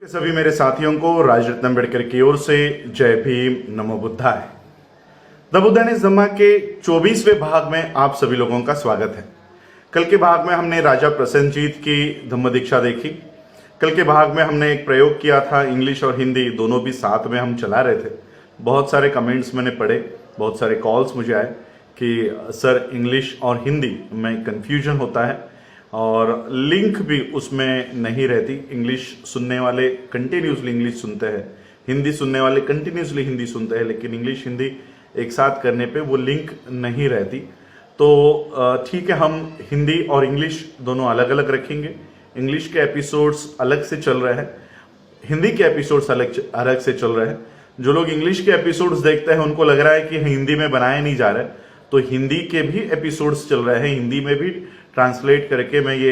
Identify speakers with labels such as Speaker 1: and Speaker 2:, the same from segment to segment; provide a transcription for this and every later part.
Speaker 1: सभी मेरे साथियों को राजरत्न अम्बेडकर की ओर से जय भीम, नमो बुद्धाय। द बुद्ध एंड हिज धम्मा के 24वें भाग में आप सभी लोगों का स्वागत है। कल के भाग में हमने राजा प्रसेनजीत की धम्म दीक्षा देखी। कल के भाग में हमने एक प्रयोग किया था, इंग्लिश और हिंदी दोनों भी साथ में हम चला रहे थे। बहुत सारे कमेंट्स मैंने पढ़े, बहुत सारे कॉल्स मुझे आए कि सर इंग्लिश और हिंदी में कन्फ्यूजन होता है और लिंक भी उसमें नहीं रहती। इंग्लिश सुनने वाले कंटिन्यूसली इंग्लिश सुनते हैं, हिंदी सुनने वाले कंटिन्यूसली हिंदी सुनते हैं, लेकिन इंग्लिश हिंदी एक साथ करने पे वो लिंक नहीं रहती। तो ठीक है, हम हिंदी और इंग्लिश दोनों अलग अलग रखेंगे। इंग्लिश के एपिसोड्स अलग से चल रहे हैं, हिंदी के एपिसोड्स अलग से चल रहे हैं। जो लोग इंग्लिश के एपिसोड्स देखते हैं उनको लग रहा है कि हिंदी में बनाए नहीं जा रहे, तो हिंदी के भी एपिसोड्स चल रहे हैं, हिंदी में भी ट्रांसलेट करके मैं ये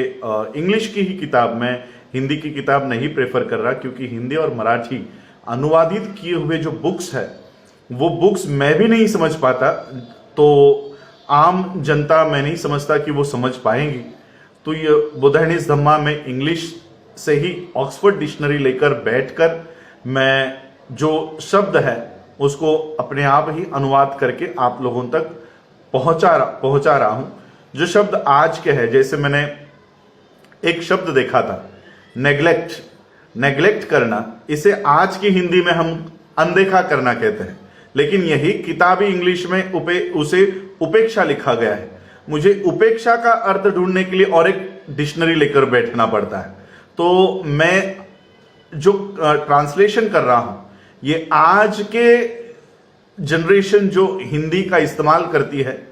Speaker 1: इंग्लिश की ही किताब, मैं हिंदी की किताब नहीं प्रेफर कर रहा, क्योंकि हिंदी और मराठी अनुवादित किए हुए जो बुक्स है वो बुक्स मैं भी नहीं समझ पाता, तो आम जनता मैं नहीं समझता कि वो समझ पाएंगी। तो ये बुद्ध एंड हिज धम्मा में इंग्लिश से ही ऑक्सफोर्ड डिक्शनरी लेकर बैठकर मैं जो शब्द है उसको अपने आप ही अनुवाद करके आप लोगों तक पहुंचा रहा हूं। जो शब्द आज के है, जैसे मैंने एक शब्द देखा था नेग्लेक्ट करना, इसे आज की हिंदी में हम अनदेखा करना कहते हैं, लेकिन यही किताबी इंग्लिश में उसे उपेक्षा लिखा गया है। मुझे उपेक्षा का अर्थ ढूंढने के लिए और एक डिक्शनरी लेकर बैठना पड़ता है। तो मैं जो ट्रांसलेशन कर रहा हूं ये आज के जनरेशन जो हिंदी का इस्तेमाल करती है,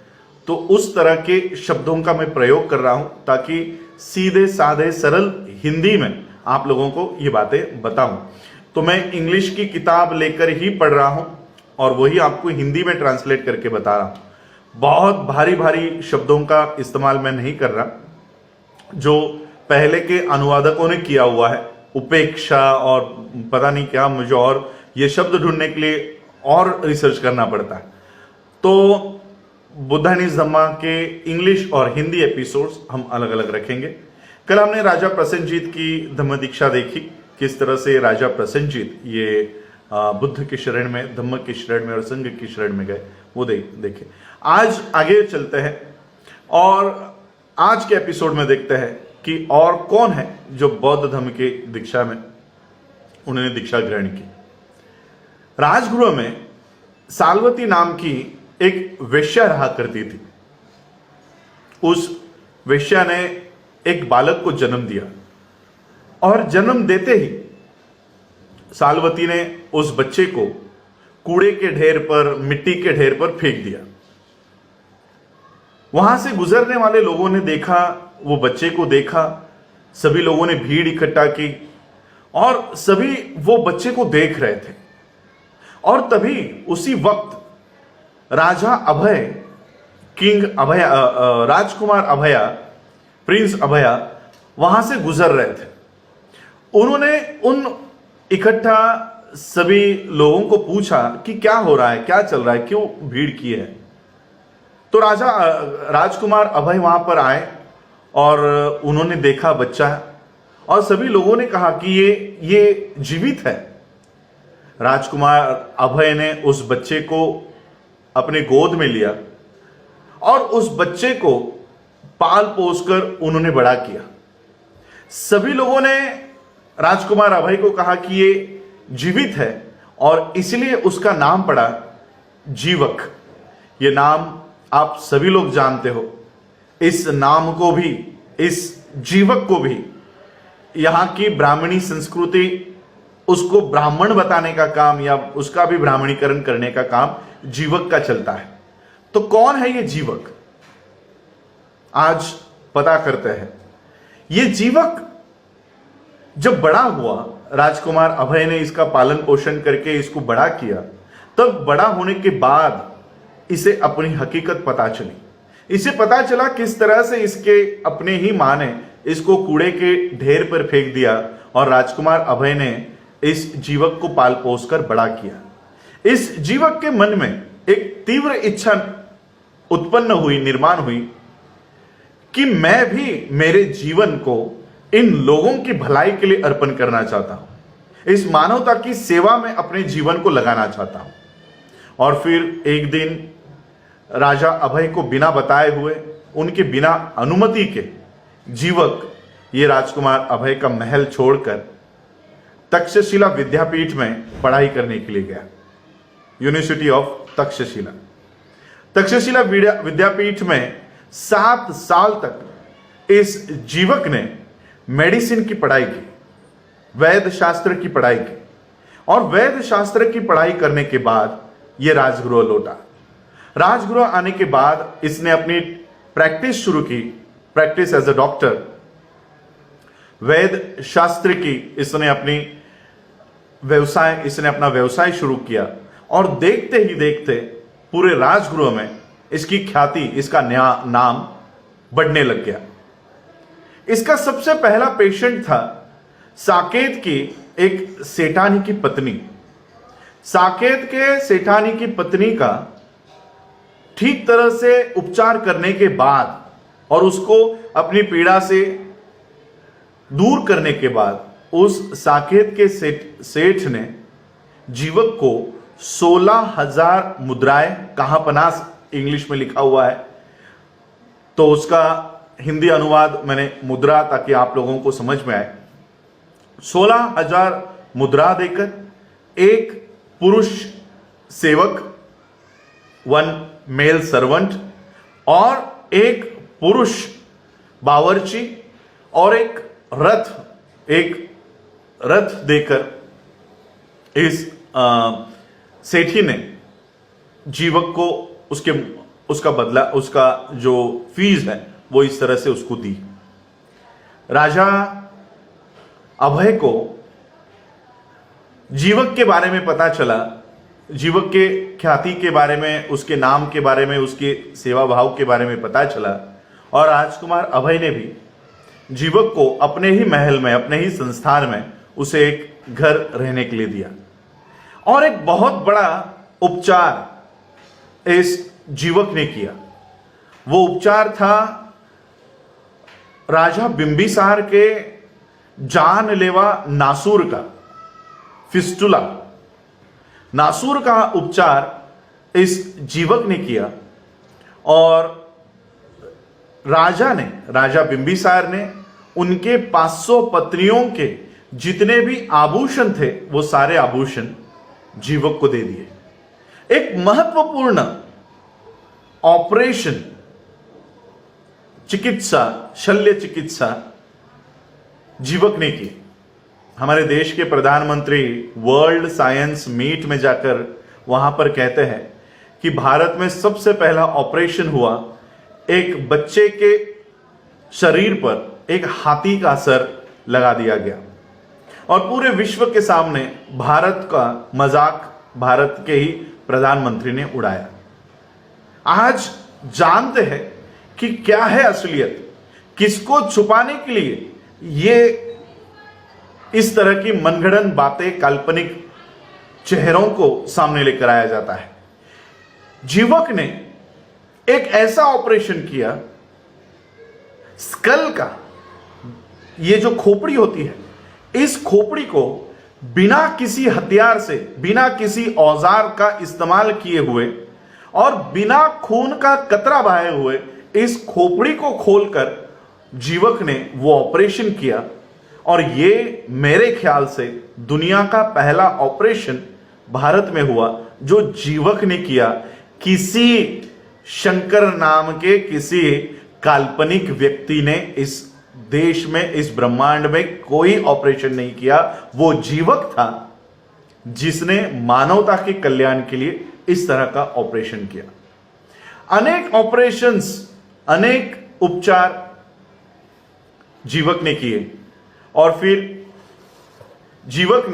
Speaker 1: तो उस तरह के शब्दों का मैं प्रयोग कर रहा हूं ताकि सीधे साधे सरल हिंदी में आप लोगों को ये बातें बताऊं। तो मैं इंग्लिश की किताब लेकर ही पढ़ रहा हूं और वही आपको हिंदी में ट्रांसलेट करके बता रहा हूं। बहुत भारी भारी शब्दों का इस्तेमाल मैं नहीं कर रहा, जो पहले के अनुवादकों ने किया हुआ है, उपेक्षा और पता नहीं क्या, मुझे और ये शब्द ढूंढने के लिए और रिसर्च करना पड़ता है। तो बुद्ध एंड हिज धम्मा के इंग्लिश और हिंदी एपिसोड्स हम अलग अलग रखेंगे। कल हमने राजा प्रसेनजीत की धम्म दीक्षा देखी, किस तरह से राजा प्रसेनजीत ये बुद्ध की शरण में, धम्म की शरण में और संघ की शरण में गए, वो देखे। आज आगे चलते हैं और आज के एपिसोड में देखते हैं कि और कौन है जो बौद्ध धर्म की दीक्षा में उन्होंने दीक्षा ग्रहण की। राजगृह में सालवती नाम की एक वेश्या रहा करती थी। उस वेश्या ने एक बालक को जन्म दिया और जन्म देते ही सालवती ने उस बच्चे को कूड़े के ढेर पर, मिट्टी के ढेर पर फेंक दिया। वहां से गुजरने वाले लोगों ने देखा, वो बच्चे को देखा, सभी लोगों ने भीड़ इकट्ठा की और सभी वो बच्चे को देख रहे थे। और तभी उसी वक्त राजा अभय, राजकुमार अभया, प्रिंस अभया वहां से गुजर रहे थे। उन्होंने उन इकट्ठा सभी लोगों को पूछा कि क्या हो रहा है, क्या चल रहा है, क्यों भीड़ की है। तो राजकुमार अभय वहां पर आए और उन्होंने देखा बच्चा, और सभी लोगों ने कहा कि ये जीवित है। राजकुमार अभय ने उस बच्चे को अपने गोद में लिया और उस बच्चे को पाल पोस कर उन्होंने बड़ा किया। सभी लोगों ने राजकुमार अभय को कहा कि ये जीवित है और इसलिए उसका नाम पड़ा जीवक। ये नाम आप सभी लोग जानते हो। इस नाम को भी, इस जीवक को भी यहां की ब्राह्मणी संस्कृति उसको ब्राह्मण बताने का काम या उसका भी ब्राह्मणीकरण करने का काम जीवक का चलता है। तो कौन है ये जीवक, आज पता करते हैं। ये जीवक जब बड़ा हुआ, राजकुमार अभय ने इसका पालन पोषण करके इसको बड़ा किया, तब बड़ा होने के बाद इसे अपनी हकीकत पता चली। इसे पता चला किस तरह से इसके अपने ही मां ने इसको कूड़े के ढेर पर फेंक दिया और राजकुमार अभय ने इस जीवक को पाल पोस कर बड़ा किया। इस जीवक के मन में एक तीव्र इच्छा उत्पन्न हुई, निर्माण हुई कि मैं भी मेरे जीवन को इन लोगों की भलाई के लिए अर्पण करना चाहता हूं। इस मानवता की सेवा में अपने जीवन को लगाना चाहता हूं। और फिर एक दिन राजा अभय को बिना बताए हुए, उनके बिना अनुमति के, जीवक ये राजकुमार अभय का महल छोड़कर तक्षशिला विद्यापीठ में पढ़ाई करने के लिए गया। University of Takshashila. तक्षशिला विद्यापीठ में 7 साल तक इस जीवक ने मेडिसिन की पढ़ाई की, वैद्य शास्त्र की पढ़ाई की, और वैद्य शास्त्र की पढ़ाई करने के बाद यह राजगृह लौटा। राजगृह आने के बाद इसने अपनी प्रैक्टिस शुरू की, प्रैक्टिस एज अ डॉक्टर। वैद्य शास्त्र की इसने अपना व्यवसाय शुरू किया, और देखते ही देखते पूरे राजगृह में इसकी ख्याति, इसका नाम बढ़ने लग गया। इसका सबसे पहला पेशेंट था साकेत की एक सेठानी की पत्नी। साकेत के सेठानी की पत्नी का ठीक तरह से उपचार करने के बाद और उसको अपनी पीड़ा से दूर करने के बाद उस साकेत के सेठ ने जीवक को 16,000 मुद्राएं, कहां पनास इंग्लिश में लिखा हुआ है, तो उसका हिंदी अनुवाद मैंने मुद्रा, ताकि आप लोगों को समझ में आए, 16,000 मुद्रा देकर एक पुरुष सेवक, 1 मेल सर्वेंट, और एक पुरुष बावर्ची, और एक रथ देकर इस सेठी ने जीवक को उसका बदला, उसका जो फीस है वो इस तरह से उसको दी। राजा अभय को जीवक के बारे में पता चला, जीवक के ख्याति के बारे में, उसके नाम के बारे में, उसके सेवा भाव के बारे में पता चला, और राजकुमार अभय ने भी जीवक को अपने ही महल में, अपने ही संस्थान में उसे एक घर रहने के लिए दिया। और एक बहुत बड़ा उपचार इस जीवक ने किया। वो उपचार था राजा बिंबिसार के जानलेवा नासूर का, फिस्टुला। नासूर का उपचार इस जीवक ने किया, और राजा बिंबिसार ने उनके 500 पत्नियों के जितने भी आभूषण थे वो सारे आभूषण जीवक को दे दिए। एक महत्वपूर्ण ऑपरेशन, चिकित्सा, शल्य चिकित्सा जीवक ने की। हमारे देश के प्रधानमंत्री वर्ल्ड साइंस मीट में जाकर वहां पर कहते हैं कि भारत में सबसे पहला ऑपरेशन हुआ, एक बच्चे के शरीर पर एक हाथी का सर लगा दिया गया, और पूरे विश्व के सामने भारत का मजाक भारत के ही प्रधानमंत्री ने उड़ाया। आज जानते हैं कि क्या है असलियत, किसको छुपाने के लिए ये इस तरह की मनगढ़ंत बातें, काल्पनिक चेहरों को सामने लेकर आया जाता है। जीवक ने एक ऐसा ऑपरेशन किया, स्कल का, ये जो खोपड़ी होती है, इस खोपड़ी को बिना किसी हथियार से, बिना किसी औजार का इस्तेमाल किए हुए और बिना खून का कतरा बहाए हुए इस खोपड़ी को खोलकर जीवक ने वो ऑपरेशन किया। और ये मेरे ख्याल से दुनिया का पहला ऑपरेशन भारत में हुआ जो जीवक ने किया। किसी शंकर नाम के किसी काल्पनिक व्यक्ति ने इस देश में, इस ब्रह्मांड में कोई ऑपरेशन नहीं किया। वो जीवक था जिसने मानवता के कल्याण के लिए इस तरह का ऑपरेशन किया। अनेक ऑपरेशंस, अनेक उपचार जीवक ने किए, और फिर जीवक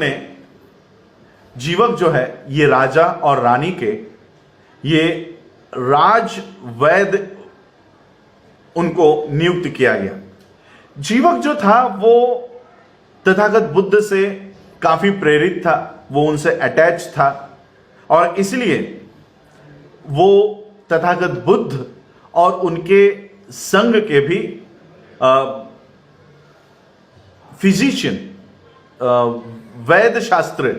Speaker 1: जो है ये राजा और रानी के ये राज वैद्य उनको नियुक्त किया गया। जीवक जो था वो तथागत बुद्ध से काफी प्रेरित था, वो उनसे अटैच था, और इसलिए वो तथागत बुद्ध और उनके संघ के भी फिजिशियन, वैद्य शास्त्र,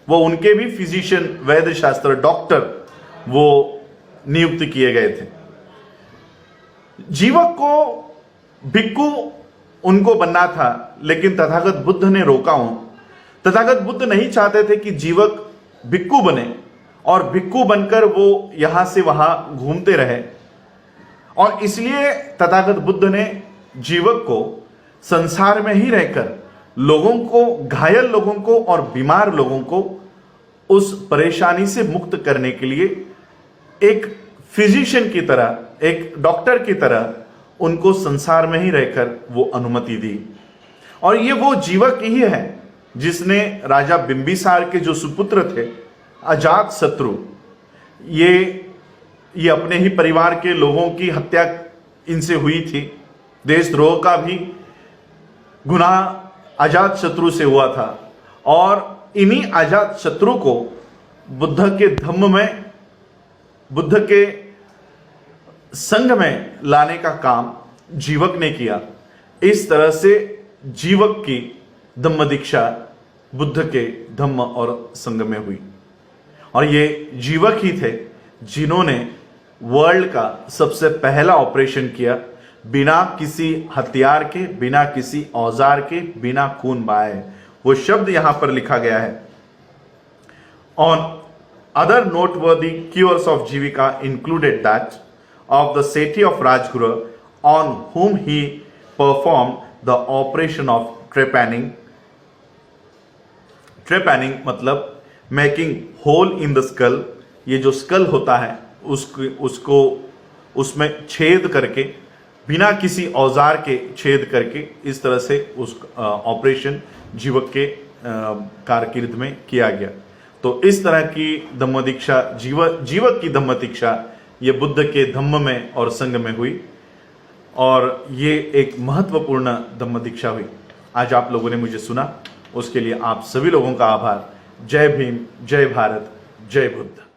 Speaker 1: वो उनके भी फिजिशियन, वैद्य शास्त्र, डॉक्टर वो नियुक्त किए गए थे। जीवक को भिक्खु उनको बनना था, लेकिन तथागत बुद्ध ने रोका। तथागत बुद्ध नहीं चाहते थे कि जीवक भिक्खु बने और भिक्खु बनकर वो यहां से वहां घूमते रहे, और इसलिए तथागत बुद्ध ने जीवक को संसार में ही रहकर लोगों को, घायल लोगों को और बीमार लोगों को उस परेशानी से मुक्त करने के लिए एक फिजिशियन की तरह, एक डॉक्टर की तरह उनको संसार में ही रहकर वो अनुमति दी। और ये वो जीवक ही है जिसने राजा बिंबिसार के जो सुपुत्र थे अजात शत्रु, ये अपने ही परिवार के लोगों की हत्या इनसे हुई थी। देशद्रोह का भी गुनाह अजात शत्रु से हुआ था, और इन्हीं अजात शत्रु को बुद्ध के धम्म में, बुद्ध के संघ में लाने का काम जीवक ने किया। इस तरह से जीवक की धम्म दीक्षा बुद्ध के धम्म और संघ में हुई। और ये जीवक ही थे जिन्होंने वर्ल्ड का सबसे पहला ऑपरेशन किया, बिना किसी हथियार के, बिना किसी औजार के, बिना खून बहाए। वो शब्द यहां पर लिखा गया है, on other noteworthy cures of Jeevika included that of the Sethi of Rajguru, on whom he performed the operation of trepanning. Trepanning मतलब making hole in the skull। ये जो स्कल होता है उसको उसमें छेद करके, बिना किसी औजार के छेद करके, इस तरह से उस ऑपरेशन जीवक के कारकिर्द में किया गया। तो इस तरह की धम्म दीक्षा, जीवक की धम्म दीक्षा ये बुद्ध के धम्म में और संघ में हुई, और ये एक महत्वपूर्ण धम्म दीक्षा हुई। आज आप लोगों ने मुझे सुना, उसके लिए आप सभी लोगों का आभार। जय भीम, जय भारत, जय बुद्ध।